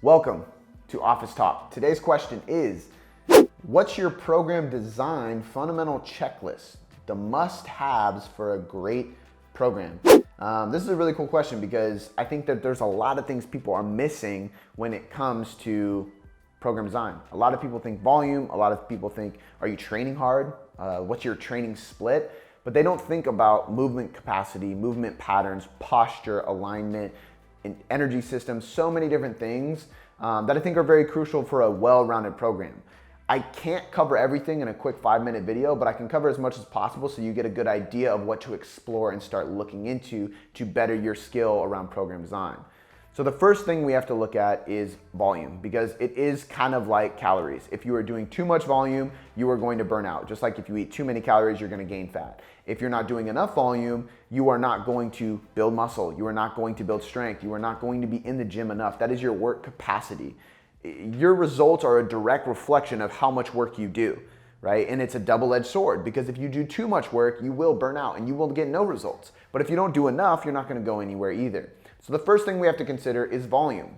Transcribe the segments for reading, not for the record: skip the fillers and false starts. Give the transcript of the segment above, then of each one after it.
Welcome to Office Talk. Today's question is, what's your program design fundamental checklist? The must-haves for a great program. This is a really cool question because I think that there's a lot of things people are missing when it comes to program design. A lot of people think volume, a lot of people think, are you training hard? What's your training split? But they don't think about movement capacity, movement patterns, posture, alignment, energy systems, so many different things that I think are very crucial for a well-rounded program. I can't cover everything in a quick 5-minute video, but I can cover as much as possible so you get a good idea of what to explore and start looking into to better your skill around program design. So the first thing we have to look at is volume, because it is kind of like calories. If you are doing too much volume, you are going to burn out. Just like if you eat too many calories, you're going to gain fat. If you're not doing enough volume, you are not going to build muscle. You are not going to build strength. You are not going to be in the gym enough. That is your work capacity. Your results are a direct reflection of how much work you do, right? And it's a double-edged sword, because if you do too much work, you will burn out and you will get no results. But if you don't do enough, you're not going to go anywhere either. So the first thing we have to consider is volume.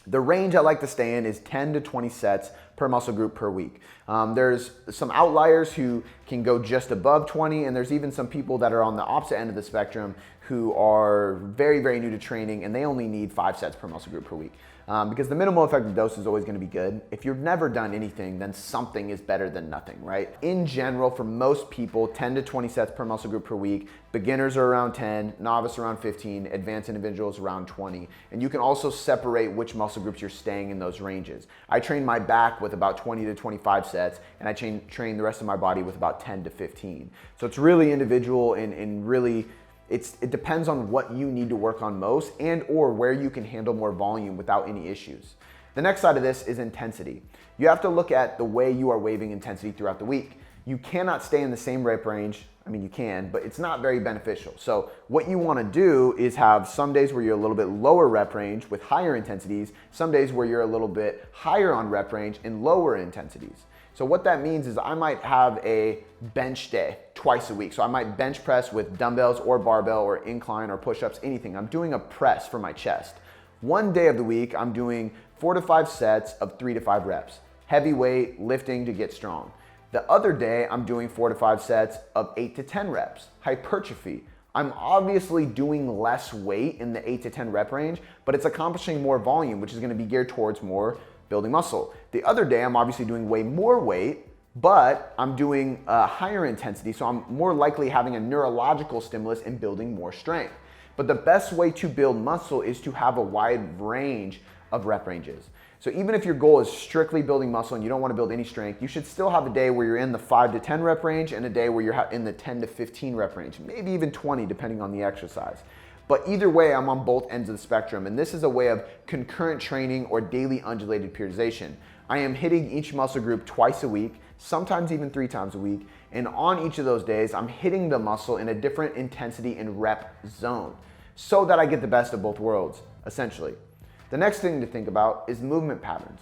The range I like to stay in is 10 to 20 sets per muscle group per week. There's some outliers who can go just above 20, and there's even some people that are on the opposite end of the spectrum who are very, very new to training, and they only need 5 sets per muscle group per week. Because the minimal effective dose is always going to be good. If you've never done anything, then something is better than nothing, right? In general, for most people, 10 to 20 sets per muscle group per week. Beginners are around 10, novice around 15, advanced individuals around 20. And you can also separate which muscle groups you're staying in those ranges. I train my back with about 20 to 25 sets, and I train the rest of my body with about 10 to 15. So it's really individual and really, it depends on what you need to work on most and or where you can handle more volume without any issues. The next side of this is intensity. You have to look at the way you are waiving intensity throughout the week. You cannot stay in the same rep range. I mean, you can, but it's not very beneficial. So what you want to do is have some days where you're a little bit lower rep range with higher intensities, some days where you're a little bit higher on rep range and lower intensities. So what that means is I might have a bench day twice a week. So I might bench press with dumbbells or barbell or incline or push-ups, anything. I'm doing a press for my chest. One day of the week, I'm doing 4 to 5 sets of 3 to 5 reps. Heavy weight, lifting to get strong. The other day, I'm doing 4 to 5 sets of 8 to 10 reps. Hypertrophy. I'm obviously doing less weight in the 8 to 10 rep range, but it's accomplishing more volume, which is going to be geared towards more building muscle. The other day, I'm obviously doing way more weight, but I'm doing a higher intensity, so I'm more likely having a neurological stimulus and building more strength. But the best way to build muscle is to have a wide range of rep ranges. So even if your goal is strictly building muscle and you don't want to build any strength, you should still have a day where you're in the 5 to 10 rep range and a day where you're in the 10 to 15 rep range, maybe even 20 depending on the exercise. But either way, I'm on both ends of the spectrum, and this is a way of concurrent training or daily undulated periodization. I am hitting each muscle group twice a week, sometimes even 3 times a week, and on each of those days, I'm hitting the muscle in a different intensity and rep zone so that I get the best of both worlds, essentially. The next thing to think about is movement patterns.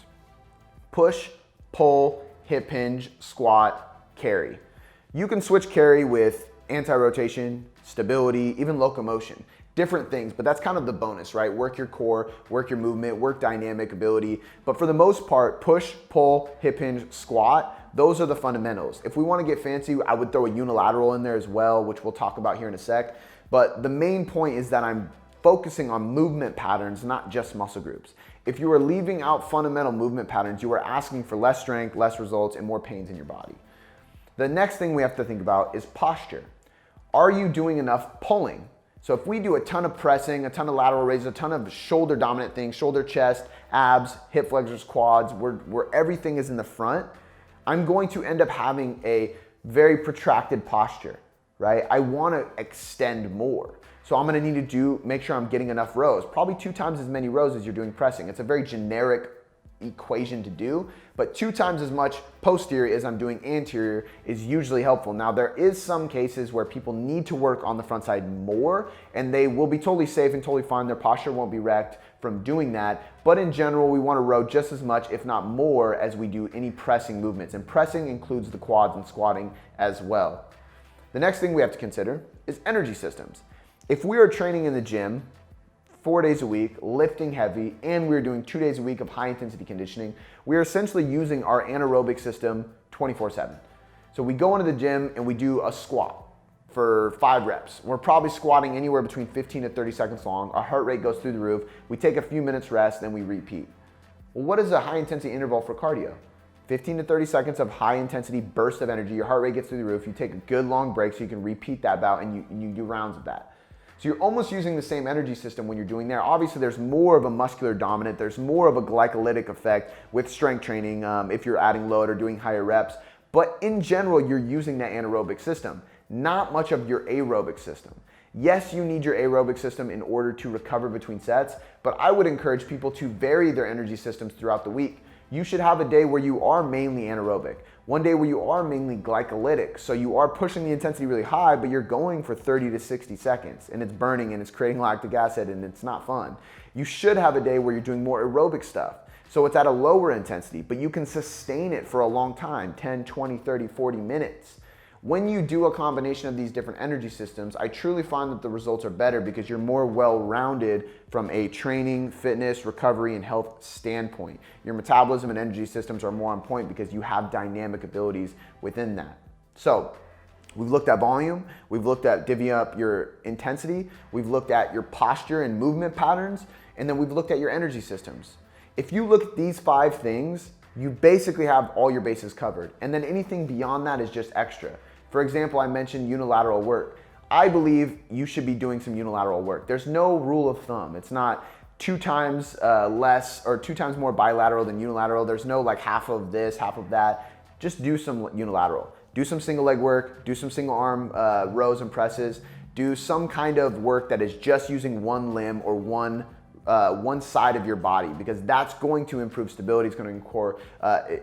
Push, pull, hip hinge, squat, carry. You can switch carry with anti-rotation, stability, even locomotion. Different things, but that's kind of the bonus, right? Work your core, work your movement, work dynamic ability. But for the most part, push, pull, hip hinge, squat, those are the fundamentals. If we want to get fancy, I would throw a unilateral in there as well, which we'll talk about here in a sec. But the main point is that I'm focusing on movement patterns, not just muscle groups. If you are leaving out fundamental movement patterns, you are asking for less strength, less results, and more pains in your body. The next thing we have to think about is posture. Are you doing enough pulling? So if we do a ton of pressing, a ton of lateral raises, a ton of shoulder dominant things, shoulder, chest, abs, hip flexors, quads, where everything is in the front, I'm going to end up having a very protracted posture, right? I want to extend more. So I'm going to need to make sure I'm getting enough rows, probably 2 times as many rows as you're doing pressing. It's a very generic equation to do, but 2 times as much posterior as I'm doing anterior is usually helpful. Now there is some cases where people need to work on the front side more, and they will be totally safe and totally fine. Their posture won't be wrecked from doing that. But in general, we want to row just as much, if not more, as we do any pressing movements. And pressing includes the quads and squatting as well. The next thing we have to consider is energy systems. If we are training in the gym 4 days a week, lifting heavy, and we were doing 2 days a week of high intensity conditioning, we are essentially using our anaerobic system 24/7. So we go into the gym and we do a squat for 5 reps. We're probably squatting anywhere between 15 to 30 seconds long. Our heart rate goes through the roof. We take a few minutes rest, then we repeat. Well, what is a high intensity interval for cardio? 15 to 30 seconds of high intensity burst of energy. Your heart rate gets through the roof. You take a good long break so you can repeat that bout and you do rounds of that. So you're almost using the same energy system when you're doing there. Obviously, there's more of a muscular dominant. There's more of a glycolytic effect with strength training if you're adding load or doing higher reps. But in general, you're using that anaerobic system, not much of your aerobic system. Yes, you need your aerobic system in order to recover between sets, but I would encourage people to vary their energy systems throughout the week. You should have a day where you are mainly anaerobic, one day where you are mainly glycolytic. So you are pushing the intensity really high, but you're going for 30 to 60 seconds and it's burning and it's creating lactic acid and it's not fun. You should have a day where you're doing more aerobic stuff. So it's at a lower intensity, but you can sustain it for a long time, 10, 20, 30, 40 minutes. When you do a combination of these different energy systems, I truly find that the results are better because you're more well-rounded from a training, fitness, recovery, and health standpoint. Your metabolism and energy systems are more on point because you have dynamic abilities within that. So we've looked at volume, we've looked at divvying up your intensity, we've looked at your posture and movement patterns, and then we've looked at your energy systems. If you look at these 5 things, you basically have all your bases covered. And then anything beyond that is just extra. For example, I mentioned unilateral work. I believe you should be doing some unilateral work. There's no rule of thumb. It's not 2 times less or 2 times more bilateral than unilateral. There's no like half of this, half of that. Just do some unilateral. Do some single leg work, do some single arm rows and presses, do some kind of work that is just using one limb or one side of your body, because that's going to improve stability, it's going to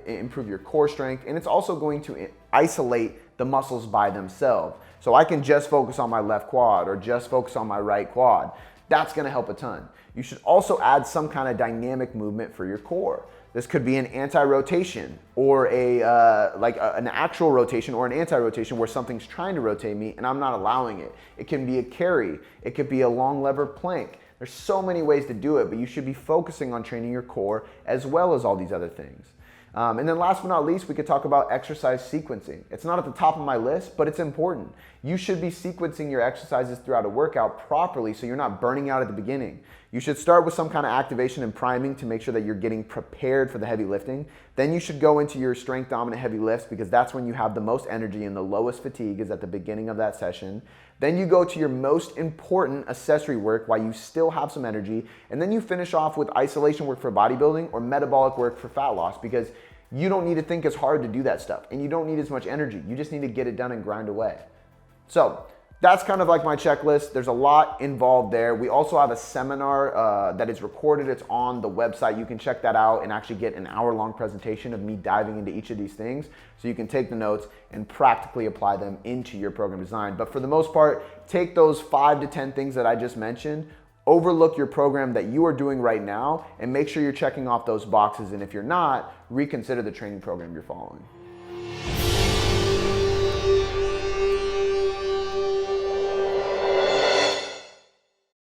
improve your core strength, and it's also going to isolate the muscles by themselves. So I can just focus on my left quad or just focus on my right quad. That's going to help a ton. You should also add some kind of dynamic movement for your core. This could be an anti-rotation or an actual rotation or an anti-rotation where something's trying to rotate me and I'm not allowing it. It can be a carry. It could be a long lever plank. There's so many ways to do it, but you should be focusing on training your core as well as all these other things. And then last but not least, we could talk about exercise sequencing. It's not at the top of my list, but it's important. You should be sequencing your exercises throughout a workout properly so you're not burning out at the beginning. You should start with some kind of activation and priming to make sure that you're getting prepared for the heavy lifting. Then you should go into your strength dominant heavy lifts because that's when you have the most energy and the lowest fatigue is at the beginning of that session. Then you go to your most important accessory work while you still have some energy. And then you finish off with isolation work for bodybuilding or metabolic work for fat loss because you don't need to think as hard to do that stuff and you don't need as much energy. You just need to get it done and grind away. So that's kind of like my checklist. There's a lot involved there. We also have a seminar that is recorded. It's on the website. You can check that out and actually get an hour-long presentation of me diving into each of these things so you can take the notes and practically apply them into your program design. But for the most part, take those 5 to 10 things that I just mentioned, overlook your program that you are doing right now, and make sure you're checking off those boxes. And if you're not, reconsider the training program you're following.